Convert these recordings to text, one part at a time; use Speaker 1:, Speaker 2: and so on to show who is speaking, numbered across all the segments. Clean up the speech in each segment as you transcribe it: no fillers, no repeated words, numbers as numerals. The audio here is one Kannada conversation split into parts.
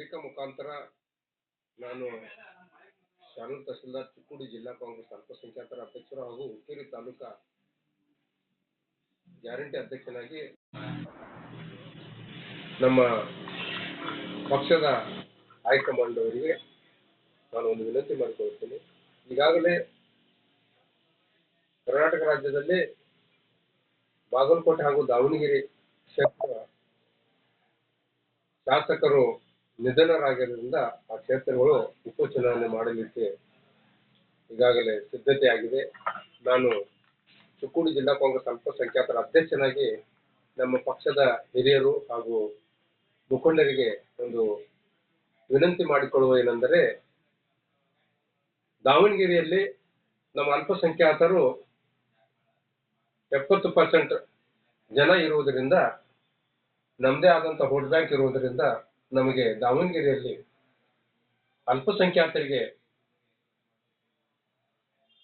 Speaker 1: ಪತ್ರಿಕಾ ಮುಖಾಂತರ ನಾನು ಶಾನೂರು ತಹಸೀಲ್ದಾರ್ ಚಿಕ್ಕೋಡಿ ಜಿಲ್ಲಾ ಕಾಂಗ್ರೆಸ್ ಅಲ್ಪಸಂಖ್ಯಾತರ ಅಧ್ಯಕ್ಷರು ಹಾಗೂ ಹುಕ್ಕೇರಿ ತಾಲೂಕಾ ಗ್ಯಾರಂಟಿ ಅಧ್ಯಕ್ಷನಾಗಿ ನಮ್ಮ ಪಕ್ಷದ ಹೈಕಮಾಂಡ್ ಅವರಿಗೆ ನಾನು ಒಂದು ವಿನಂತಿ ಮಾಡಿಕೊಳ್ಳುತ್ತೇನೆ. ಈಗಾಗಲೇ ಕರ್ನಾಟಕ ರಾಜ್ಯದಲ್ಲಿ ಬಾಗಲಕೋಟೆ ಹಾಗೂ ದಾವಣಗೆರೆ ಕ್ಷೇತ್ರ ಶಾಸಕರು ನಿಧನರಾಗಿರುವುದರಿಂದ ಆ ಕ್ಷೇತ್ರಗಳು ಉಪಚುನಾವಣೆ ಮಾಡಲಿಕ್ಕೆ ಈಗಾಗಲೇ ಸಿದ್ಧತೆಯಾಗಿದೆ. ನಾನು ಚಿಕ್ಕೋಡಿ ಜಿಲ್ಲಾ ಕಾಂಗ್ರೆಸ್ ಅಲ್ಪಸಂಖ್ಯಾತರ ಅಧ್ಯಕ್ಷನಾಗಿ ನಮ್ಮ ಪಕ್ಷದ ಹಿರಿಯರು ಹಾಗೂ ಮುಖಂಡರಿಗೆ ಒಂದು ವಿನಂತಿ ಮಾಡಿಕೊಳ್ಳುವ ಏನೆಂದರೆ, ದಾವಣಗೆರೆಯಲ್ಲಿ ನಮ್ಮ ಅಲ್ಪಸಂಖ್ಯಾತರು 70% ಜನ ಇರುವುದರಿಂದ, ನಮ್ಮದೇ ಆದಂತಹ ವೋಟ್ ಬ್ಯಾಂಕ್ ಇರುವುದರಿಂದ ನಮಗೆ ದಾವಣಗೆರೆಯಲ್ಲಿ ಅಲ್ಪಸಂಖ್ಯಾತರಿಗೆ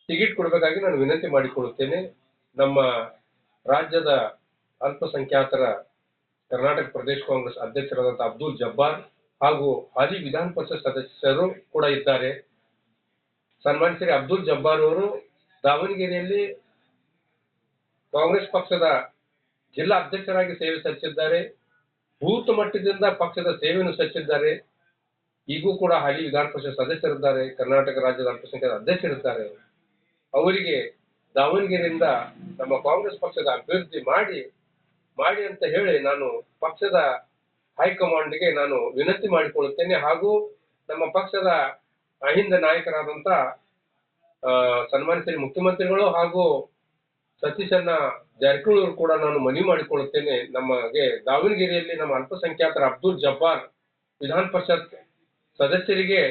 Speaker 1: ಟಿಕೆಟ್ ಕೊಡಬೇಕಾಗಿ ನಾನು ವಿನಂತಿ ಮಾಡಿಕೊಳ್ಳುತ್ತೇನೆ. ನಮ್ಮ ರಾಜ್ಯದ ಅಲ್ಪಸಂಖ್ಯಾತರ ಕರ್ನಾಟಕ ಪ್ರದೇಶ ಕಾಂಗ್ರೆಸ್ ಅಧ್ಯಕ್ಷರಾದಂತಹ ಅಬ್ದುಲ್ ಜಬ್ಬಾರ್ ಹಾಗೂ ಹಾಲಿ ವಿಧಾನ ಪರಿಷತ್ ಸದಸ್ಯರು ಕೂಡ ಇದ್ದಾರೆ. ಸನ್ಮಾನ್ಯ ಶ್ರೀ ಅಬ್ದುಲ್ ಜಬ್ಬಾರ್ ಅವರು ದಾವಣಗೆರೆಯಲ್ಲಿ ಕಾಂಗ್ರೆಸ್ ಪಕ್ಷದ ಜಿಲ್ಲಾ ಅಧ್ಯಕ್ಷರಾಗಿ ಸೇವೆ ಸಲ್ಲಿಸಿದ್ದಾರೆ. ಬೂತ್ ಮಟ್ಟದಿಂದ ಪಕ್ಷದ ಸೇವೆಯನ್ನು ಸಲ್ಲಿಸಿದ್ದಾರೆ. ಈಗೂ ಕೂಡ ಹಾಲಿ ವಿಧಾನ ಪರಿಷತ್ ಸದಸ್ಯರಿದ್ದಾರೆ. ಕರ್ನಾಟಕ ರಾಜ್ಯದ ಅಲ್ಪಸಂಖ್ಯಾತ ಅಧ್ಯಕ್ಷರಿದ್ದಾರೆ. ಅವರಿಗೆ ದಾವಣಗೆರೆಯಿಂದ ನಮ್ಮ ಕಾಂಗ್ರೆಸ್ ಪಕ್ಷದ ಅಭ್ಯರ್ಥಿ ಮಾಡಿ ಅಂತ ಹೇಳಿ ನಾನು ಪಕ್ಷದ ಹೈಕಮಾಂಡ್ಗೆ ನಾನು ವಿನಂತಿ ಮಾಡಿಕೊಳ್ಳುತ್ತೇನೆ. ಹಾಗೂ ನಮ್ಮ ಪಕ್ಷದ ಅಹಿಂದ ನಾಯಕರಾದಂತ ಸನ್ಮಾನ್ಯ ಶ್ರೀ ಮುಖ್ಯಮಂತ್ರಿಗಳು ಹಾಗೂ ಸತೀಶಣ್ಣ ಜಾರಕಿಹೊಳಿ ಅವರು ಕೂಡ ನಾನು ಮನವಿ ಮಾಡಿಕೊಳ್ಳುತ್ತೇನೆ. ನಮಗೆ ದಾವಣಗೆರೆಯಲ್ಲಿ ನಮ್ಮ ಅಲ್ಪಸಂಖ್ಯಾತರ ಅಬ್ದುಲ್ ಜಬ್ಬಾರ್ ವಿಧಾನ ಪರಿಷತ್ ಸದಸ್ಯರಿಗೆ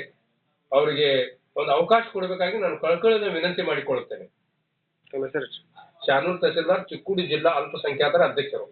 Speaker 1: ಅವರಿಗೆ ಒಂದು ಅವಕಾಶ ಕೊಡಬೇಕಾಗಿ ನಾನು ಕಳಕಳಿಯಿಂದ ವಿನಂತಿ ಮಾಡಿಕೊಳ್ಳುತ್ತೇನೆ. ಶಾನೂರು ತಹಸೀಲ್ದಾರ್ ಚಿಕ್ಕೋಡಿ ಜಿಲ್ಲಾ ಅಲ್ಪಸಂಖ್ಯಾತರ ಅಧ್ಯಕ್ಷರು.